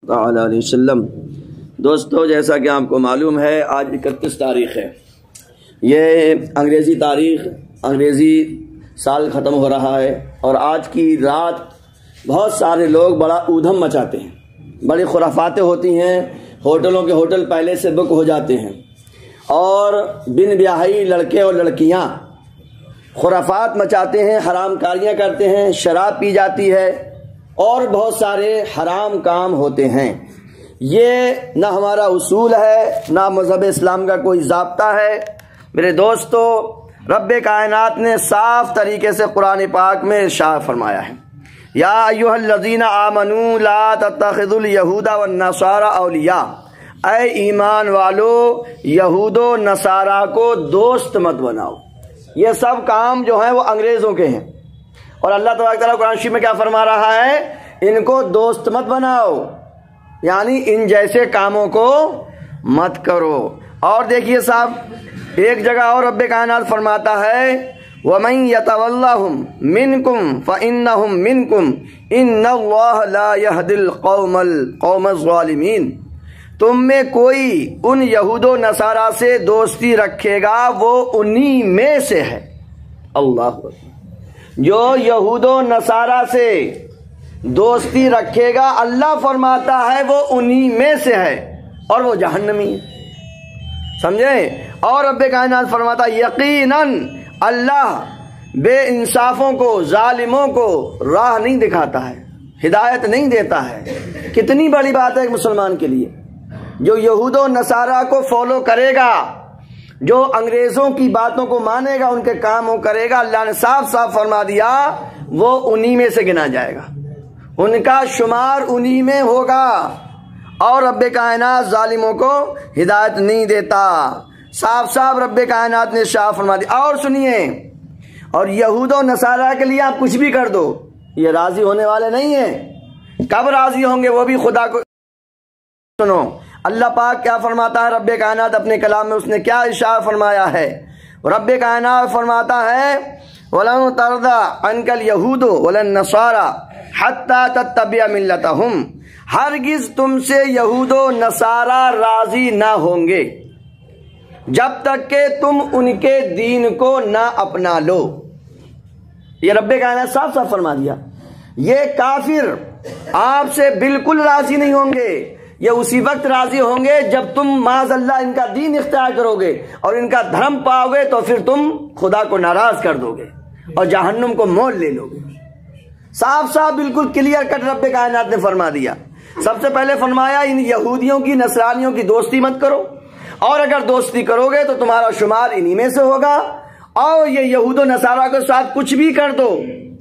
تعالی علیہ وسلم۔ دوستو، جیسا کہ آپ کو معلوم ہے آج 31 تاریخ ہے۔ یہ انگریزی تاریخ، انگریزی سال ختم ہو رہا ہے، اور آج کی رات بہت سارے لوگ بڑا اودھم مچاتے ہیں، بڑی خرافاتیں ہوتی ہیں، ہوٹلوں کے ہوٹل پہلے سے بک ہو جاتے ہیں، اور بن بیاہی لڑکے اور لڑکیاں خرافات مچاتے ہیں، حرام کاریاں کرتے ہیں، شراب پی جاتی ہے، اور بہت سارے حرام کام ہوتے ہیں۔ یہ نہ ہمارا اصول ہے، نہ مذہب اسلام کا کوئی ضابطہ ہے۔ میرے دوستو، رب کائنات نے صاف طریقے سے قرآن پاک میں ارشاد فرمایا ہے، یا ایھا الذین آمنوا لا تتخذوا الیہود والنصارى اولیاء، اے ایمان والو یہود و نصارہ کو دوست مت بناؤ۔ یہ سب کام جو ہیں وہ انگریزوں کے ہیں، اور اللہ تبارک تعالیٰ قرآن شریف میں کیا فرما رہا ہے؟ ان کو دوست مت بناؤ، یعنی ان جیسے کاموں کو مت کرو۔ اور دیکھیے صاحب، ایک جگہ اور رب کائنات فرماتا ہے، وَمَن يَتَوَلَّهُم مِّنكُمْ فَإِنَّهُم مِّنكُمْ إِنَّ اللَّهَ لَا يَهْدِي الْقَوْمَ الظَّالِمِينَ۔ تم میں کوئی ان یہود و نصارہ سے دوستی رکھے گا، وہ انہی میں سے ہے۔ اللہ اکبر۔ جو یہود و نصارہ سے دوستی رکھے گا، اللہ فرماتا ہے وہ انہی میں سے ہے، اور وہ جہنمی ہے۔ سمجھے؟ اور رب کائنات فرماتا ہے، یقیناً اللہ بے انصافوں کو، ظالموں کو راہ نہیں دکھاتا ہے، ہدایت نہیں دیتا ہے۔ کتنی بڑی بات ہے ایک مسلمان کے لیے، جو یہود و نصارہ کو فالو کرے گا، جو انگریزوں کی باتوں کو مانے گا، ان کے کاموں کرے گا، اللہ نے صاف صاف فرما دیا وہ انہی میں سے گنا جائے گا، ان کا شمار انہی میں ہوگا۔ اور رب کائنات ظالموں کو ہدایت نہیں دیتا، صاف صاف رب کائنات نے ارشاد فرما دیا۔ اور سنیے، اور یہود و نصارہ کے لیے آپ کچھ بھی کر دو، یہ راضی ہونے والے نہیں ہیں۔ کب راضی ہوں گے؟ وہ بھی خدا کو سنو، اللہ پاک کیا فرماتا ہے رب کائنات اپنے کلام میں، اس نے کیا ارشاد فرمایا ہے؟ رب کائنات فرماتا ہے، وَلَن تَرْضَىٰ عَنْكَ الْيَهُودُ وَلَا النَّصَارَىٰ حَتَّىٰ تَتَّبِعَ مِلَّتَهُمْ۔ ہرگز تم سے یہود و نصارہ راضی نہ ہوں گے جب تک کہ تم ان کے دین کو نہ اپنا لو۔ یہ رب کائنات صاف صاف فرما دیا۔ یہ کافر آپ سے بالکل راضی نہیں ہوں گے، یہ اسی وقت راضی ہوں گے جب تم معاذ اللہ ان کا دین اختیار کرو گے اور ان کا دھرم پاؤ گے، تو پھر تم خدا کو ناراض کر دو گے اور جہنم کو مول لے لو گے۔ صاف صاف بالکل کلیئر کٹ رب کائنات نے فرما دیا۔ سب سے پہلے فرمایا ان یہودیوں کی، نصرانیوں کی دوستی مت کرو، اور اگر دوستی کرو گے تو تمہارا شمار انہی میں سے ہوگا، اور یہ یہود و نصارہ کے ساتھ کچھ بھی کر دو،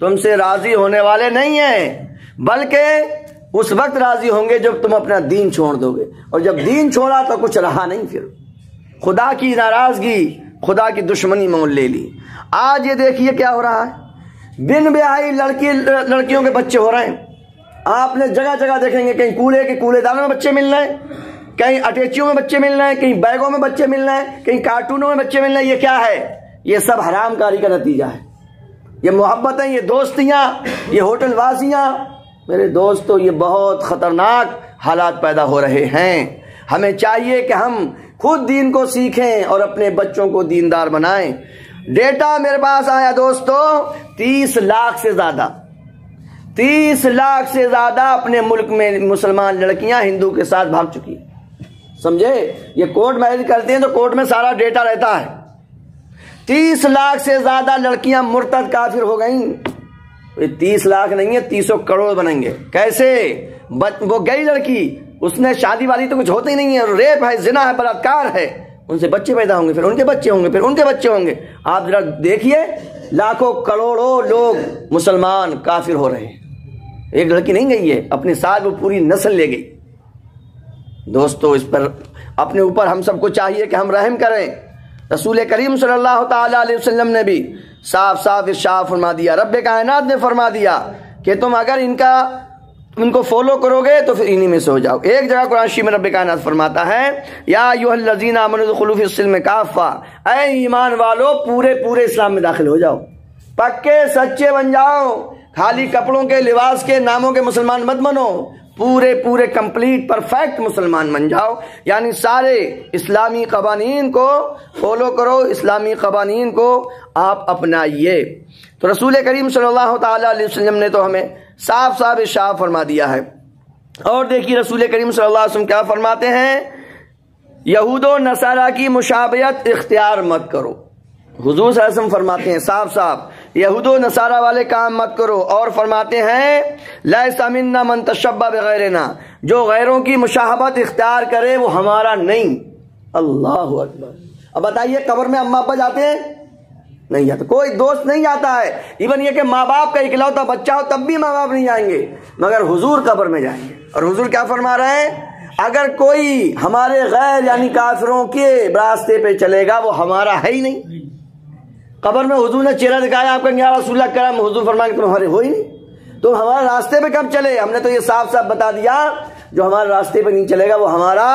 تم سے راضی ہونے والے نہیں ہیں، بلکہ اس وقت راضی ہوں گے جب تم اپنا دین چھوڑ دو گے، اور جب دین چھوڑا تو کچھ رہا نہیں، پھر خدا کی ناراضگی، خدا کی دشمنی مول لے لی۔ آج یہ دیکھیے کیا ہو رہا ہے، بن بیاہی لڑکیوں کے بچے ہو رہے ہیں۔ آپ نے جگہ جگہ دیکھیں گے، کہیں کوڑے دانوں میں بچے مل رہے ہیں، کہیں اٹیچیوں میں بچے مل رہے ہیں، کہیں بیگوں میں بچے مل رہے ہیں، کہیں کارٹونوں میں بچے مل رہے ہیں۔ یہ کیا ہے؟ یہ سب حرام کاری کا نتیجہ ہے۔ یہ محبتیں، یہ دوستیاں، یہ ہوٹل بازیاں، میرے دوستو، یہ بہت خطرناک حالات پیدا ہو رہے ہیں۔ ہمیں چاہیے کہ ہم خود دین کو سیکھیں اور اپنے بچوں کو دیندار بنائیں۔ ڈیٹا میرے پاس آیا دوستو، 30 لاکھ سے زیادہ 30 لاکھ سے زیادہ اپنے ملک میں مسلمان لڑکیاں ہندو کے ساتھ بھاگ چکی ہیں۔ سمجھے؟ یہ کورٹ میرج کرتے ہیں تو کورٹ میں سارا ڈیٹا رہتا ہے۔ 30 لاکھ سے زیادہ لڑکیاں مرتد کافر ہو گئیں۔ یہ 30 لاکھ نہیں ہے، 300 کروڑ بنیں گے۔ کیسے؟ وہ گئی لڑکی، اس نے شادی والی تو کچھ ہوتا ہی نہیں ہے، ریپ ہے، زنا ہے، بلاತ್ಕಾರ ہے، ان سے بچے پیدا ہوں گے، پھر ان کے بچے ہوں گے، پھر ان کے بچے ہوں گے۔ آپ ذرا دیکھیے، لاکھوں کروڑوں لوگ مسلمان کافر ہو رہے ہیں۔ ایک لڑکی نہیں گئی ہے، اپنے ساتھ وہ پوری نسل لے گئی۔ دوستو، اس پر اپنے اوپر ہم سب کو چاہیے کہ ہم رحم کریں۔ رسول کریم صلی اللہ تعالی علیہ وسلم نے بھی صاف صاف ارشاد فرما دیا، رب کائنات نے فرما دیا کہ تم اگر ان کو فالو کرو گے تو پھر انہی میں سے ہو جاؤ۔ ایک جگہ قرآن شریف میں رب کائنات فرماتا ہے، یا ایھا الذین آمنوا ادخلوا فی السلم کافہ، اے ایمان والو پورے اسلام میں داخل ہو جاؤ، پکے سچے بن جاؤ، خالی کپڑوں کے، لباس کے، ناموں کے مسلمان مت بنو، پورے کمپلیٹ پرفیکٹ مسلمان بن جاؤ، یعنی سارے اسلامی قوانین کو فالو کرو، اسلامی قوانین کو آپ اپنائیے۔ تو رسول کریم صلی اللہ تعالی علیہ وسلم نے تو ہمیں صاف ارشاد فرما دیا ہے۔ اور دیکھیے رسول کریم صلی اللہ علیہ وسلم کیا فرماتے ہیں، یہود و نصارہ کی مشابہت اختیار مت کرو۔ حضور صلی اللہ علیہ وسلم فرماتے ہیں صاف یہود و نصارہ والے کام مت کرو، اور فرماتے ہیں لیس منا من تشبہ بغیرنا، جو غیروں کی مشابہت اختیار کرے وہ ہمارا نہیں۔ اللہ اکبر۔ اب بتائیے قبر میں اماں ابا جاتے ہیں؟ نہیں جاتے، کوئی دوست نہیں جاتا ہے، ایون یہ کہ ماں باپ کا اکلوتا بچہ ہو تب بھی ماں باپ نہیں جائیں گے، مگر حضور قبر میں جائیں گے۔ اور حضور کیا فرما رہے ہیں، اگر کوئی ہمارے غیر یعنی کافروں کے راستے پہ چلے گا وہ ہمارا ہے ہی نہیں۔ قبر میں حضور نے چہرہ دکھایا، آپ کہیں یا رسول اللہ کرم، حضور فرمائیں کہ تمہارے ہو ہی نہیں، تم ہمارے راستے پہ کب چلے؟ ہم نے تو یہ صاف بتا دیا، جو ہمارے راستے پہ نہیں چلے گا وہ ہمارا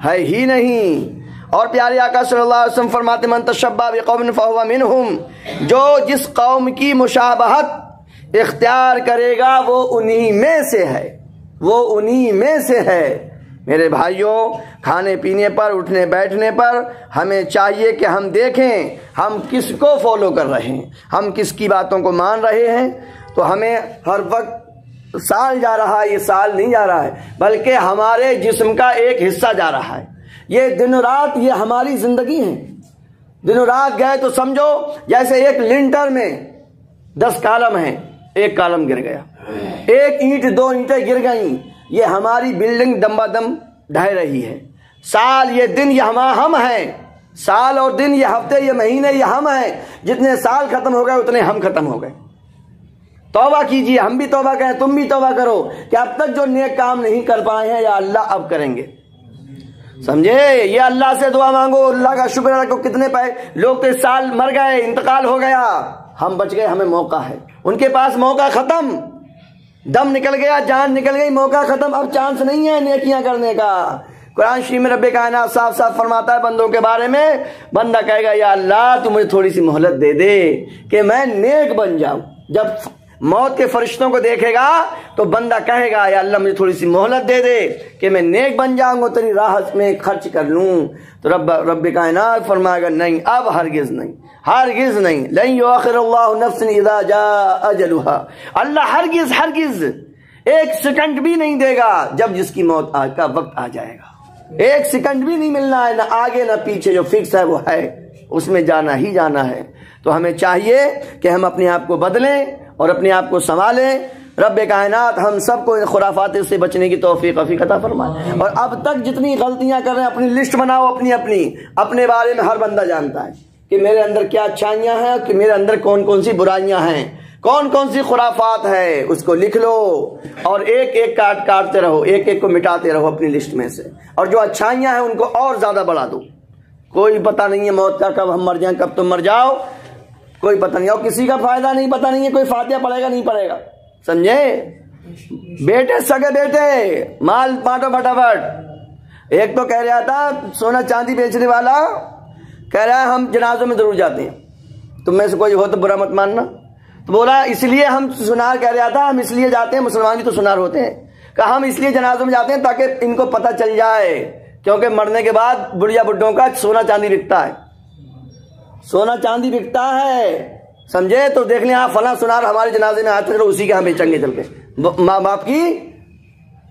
ہے ہی نہیں۔ اور پیارے آقا صلی اللہ علیہ وسلم فرماتے من تشبہ بقوم فہو منہم، جو جس قوم کی مشابہت اختیار کرے گا وہ انہی میں سے ہے، وہ انہی میں سے ہے۔ میرے بھائیوں، کھانے پینے پر اٹھنے بیٹھنے پر ہمیں چاہیے کہ ہم دیکھیں ہم کس کو فالو کر رہے ہیں، ہم کس کی باتوں کو مان رہے ہیں۔ تو ہمیں ہر وقت سال جا رہا ہے، یہ سال نہیں جا رہا ہے بلکہ ہمارے جسم کا ایک حصہ جا رہا ہے، یہ دن رات یہ ہماری زندگی ہے۔ دن رات گئے تو سمجھو جیسے ایک لنٹر میں 10 کالم ہیں، ایک کالم گر گیا، ایک اینٹ 2 اینٹیں گر گئیں، یہ ہماری بلڈنگ دم بدم ڈھہ رہی ہے۔ سال یہ دن یہ ہم ہیں، سال اور دن یہ ہفتے یہ مہینے یہ ہم ہیں، جتنے سال ختم ہو گئے اتنے ہم ختم ہو گئے۔ توبہ کیجیے، ہم بھی توبہ کریں، تم بھی توبہ کرو کہ اب تک جو نیک کام نہیں کر پائے ہیں یا اللہ اب کریں گے، سمجھے؟ یہ اللہ سے دعا مانگو، اللہ کا شکر ادا کرو۔ کتنے لوگ تو اس سال مر گئے، انتقال ہو گیا، ہم بچ گئے، ہمیں موقع ہے، ان کے پاس موقع ختم، دم نکل گیا، جان نکل گئی، موقع ختم، اب چانس نہیں ہے نیکیاں کرنے کا۔ قرآن شریف میں رب کائنات صاف فرماتا ہے بندوں کے بارے میں، بندہ کہے گا یا اللہ تو مجھے تھوڑی سی مہلت دے دے کہ میں نیک بن جاؤں۔ جب موت کے فرشتوں کو دیکھے گا تو بندہ کہے گا یا اللہ مجھے تھوڑی سی مہلت دے دے کہ میں نیک بن جاؤں گا، تیری راہ میں خرچ کر لوں۔ تو رب کائنات فرمائے گا نہیں، اب ہرگز نہیں، ہرگز نہیں، لن یؤخر اللہ نفسا اذا جاء اجلها، اللہ ہرگز ایک سیکنڈ بھی نہیں دے گا جب جس کی موت کا وقت آ جائے گا۔ ایک سیکنڈ بھی نہیں ملنا ہے، نہ آگے نہ پیچھے، جو فکس ہے وہ ہے، اس میں جانا ہی جانا ہے۔ تو ہمیں چاہیے کہ ہم اپنے آپ کو بدلیں اور اپنے آپ کو سنبھالیں۔ رب کائنات ہم سب کو ان خرافات سے بچنے کی توفیق عطا فرمائے۔ اور اب تک جتنی غلطیاں کر رہے ہیں اپنی لسٹ بناؤ، اپنے بارے میں ہر بندہ جانتا ہے کہ میرے اندر کیا اچھائیاں ہیں، کہ میرے اندر کون سی برائیاں ہیں، کون سی خرافات ہے، اس کو لکھ لو اور ایک کاٹتے رہو، ایک کو مٹاتے رہو اپنی لسٹ میں سے، اور جو اچھائیاں ہیں ان کو اور زیادہ بڑھا دو۔ کوئی پتہ نہیں ہے موت کا، کب ہم مر جائیں، کب تم مر جاؤ، کوئی پتہ نہیں، اور کسی کا فائدہ نہیں، پتہ نہیں ہے کوئی فاتحہ پڑھے گا نہیں پڑھے گا، سمجھے؟ بیٹے سگے بیٹے مال بانٹو فٹافٹ۔ ایک تو کہہ رہا تھا سونا چاندی بیچنے والا، کہہ رہا ہے ہم جنازوں میں ضرور جاتے ہیں، تم میں سے کوئی ہو تو برا مت ماننا۔ تو بولا اس لیے ہم سنار، کہہ رہا تھا ہم اس لیے جاتے ہیں، مسلمان بھی تو سنار ہوتے ہیں، کہ ہم اس لیے جنازوں میں جاتے ہیں تاکہ ان کو پتہ چل جائے، کیونکہ مرنے کے بعد بڑھیا بڈھوں کا سونا چاندی بکتا ہے، سونا چاندی بکتا ہے، سمجھے؟ تو دیکھ لیں آپ فلاں سنار ہمارے جنازے میں آتے، اسی کے ہم بیچیں گے، چل کے ماں باپ کی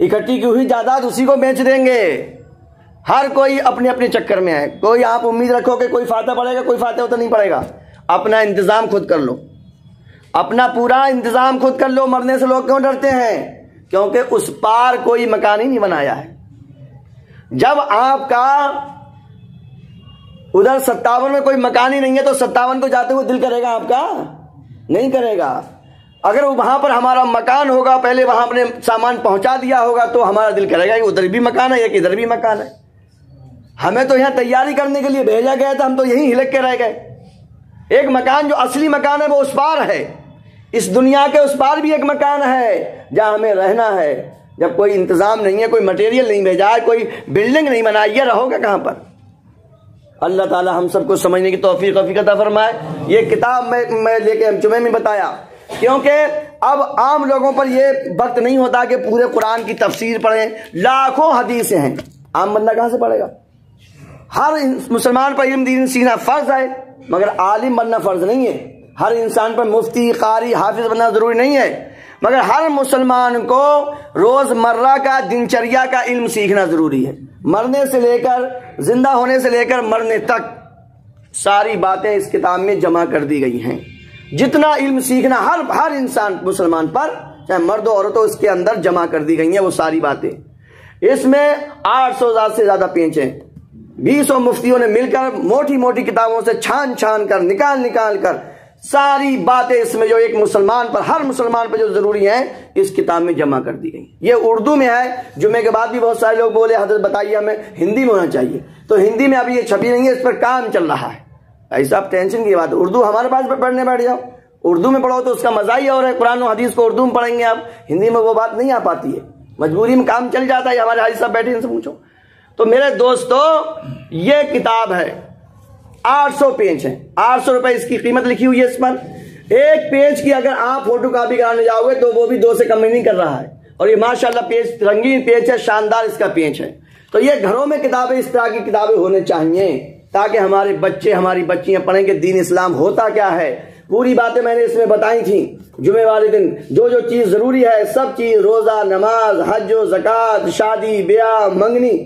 اکٹھی کی ہوئی جائیداد اسی کو بیچ دیں گے۔ ہر کوئی اپنے اپنے چکر میں ہے، کوئی آپ امید رکھو کہ کوئی فاتحہ پڑے گا، کوئی فاتحہ تو نہیں پڑے گا۔ اپنا انتظام خود کر لو، اپنا پورا انتظام خود کر لو۔ مرنے سے لوگ کیوں ڈرتے ہیں؟ کیونکہ اس پار کوئی مکان ہی نہیں بنایا ہے۔ جب آپ کا ادھر 57 میں کوئی مکان ہی نہیں ہے تو 57 کو جاتے ہوئے دل کرے گا آپ کا؟ نہیں کرے گا۔ اگر وہاں پر ہمارا مکان ہوگا، پہلے وہاں اپنے سامان پہنچا دیا ہوگا تو ہمارا دل کرے گا کہ ادھر بھی مکان ہے، ایک ادھر بھی مکان ہے۔ ہمیں تو یہاں تیاری کرنے کے لیے بھیجا گیا تھا، ہم تو یہیں ہلک کے رہ گئے۔ ایک مکان جو اصلی مکان ہے وہ اس پار ہے، اس دنیا کے اس پار بھی ایک مکان ہے جہاں ہمیں رہنا ہے۔ جب کوئی انتظام نہیں ہے، کوئی مٹیریل نہیں بھیجا ہے، کوئی بلڈنگ نہیں بنائی ہے، رہو گے کہاں پر؟ اللہ تعالی ہم سب کو سمجھنے کی توفیق عطا فرمائے۔ یہ کتاب میں لے کے جمعے میں بتایا، کیونکہ اب عام لوگوں پر یہ وقت نہیں ہوتا کہ پورے قرآن کی تفسیر پڑھیں، لاکھوں حدیثیں ہیں، عام بندہ کہاں سے پڑھے گا؟ ہر مسلمان پر علم دین سیکھنا فرض ہے، مگر عالم بننا فرض نہیں ہے۔ ہر انسان پر مفتی، قاری، حافظ بننا ضروری نہیں ہے، مگر ہر مسلمان کو روز مرہ کا دنچریا کا علم سیکھنا ضروری ہے۔ مرنے سے لے کر، زندہ ہونے سے لے کر مرنے تک ساری باتیں اس کتاب میں جمع کر دی گئی ہیں۔ جتنا علم سیکھنا ہر انسان مسلمان پر، چاہے مرد و عورت ہو، اس کے اندر جمع کر دی گئی ہیں وہ ساری باتیں۔ اس میں 800 سے زیادہ پیج ہیں۔ 20 مفتیوں نے مل کر موٹی موٹی کتابوں سے چھان چھان کر نکال کر ساری باتیں اس میں جو ایک مسلمان پر، ہر مسلمان پر جو ضروری ہیں، اس کتاب میں جمع کر دی گئی۔ یہ اردو میں ہے۔ جمعے کے بعد بھی بہت سارے لوگ بولے حضرت بتائیے ہمیں ہندی میں ہونا چاہیے، تو ہندی میں ابھی یہ چھپی نہیں ہے، اس پر کام چل رہا ہے۔ ایسا آپ ٹینشن کی بات، اردو ہمارے پاس پڑھنے بیٹھ جاؤ، اردو میں پڑھو تو اس کا مزہ ہی اور ہے۔ قرآن و حدیث کو اردو میں پڑھیں گے آپ، ہندی میں وہ بات نہیں آ پاتی ہے، مجبوری میں کام چل جاتا ہے۔ ہمارے حاجی صاحب بیٹھے ان سے پوچھو۔ تو میرے دوستو، یہ کتاب ہے، 800 پیج ہیں، 800 روپے اس کی قیمت لکھی ہوئی ہے۔ اس پر ایک پیج کی اگر آپ فوٹو کاپی کرانے جاؤ گے تو وہ بھی 2 سے کم نہیں کر رہا ہے، اور یہ ماشاءاللہ پیج رنگین پیج ہے، شاندار اس کا پیج ہے۔ تو یہ گھروں میں کتابیں، اس طرح کی کتابیں ہونے چاہیے تاکہ ہمارے بچے، ہماری بچیاں پڑھیں کہ دین اسلام ہوتا کیا ہے۔ پوری باتیں میں نے اس میں بتائی تھیں۔ جمعے والے دن جو جو چیز ضروری ہے، سب چیز، روزہ، نماز، حج و زکوٰۃ، شادی بیاہ، منگنی،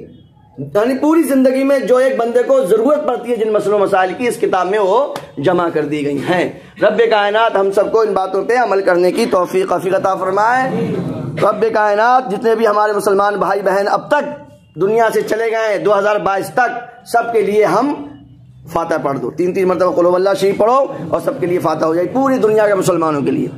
یعنی پوری زندگی میں جو ایک بندے کو ضرورت پڑتی ہے جن مسئلوں مسائل کی، اس کتاب میں وہ جمع کر دی گئی ہیں۔ رب کائنات ہم سب کو ان باتوں پہ عمل کرنے کی توفیق عطا فرمائے۔ رب کائنات جتنے بھی ہمارے مسلمان بھائی بہن اب تک دنیا سے چلے گئے 2022 تک، سب کے لیے ہم فاتحہ پڑھ دو، 3 مرتبہ قل هو اللہ شریف پڑھو اور سب کے لیے فاتحہ ہو جائے، پوری دنیا کے مسلمانوں کے لیے۔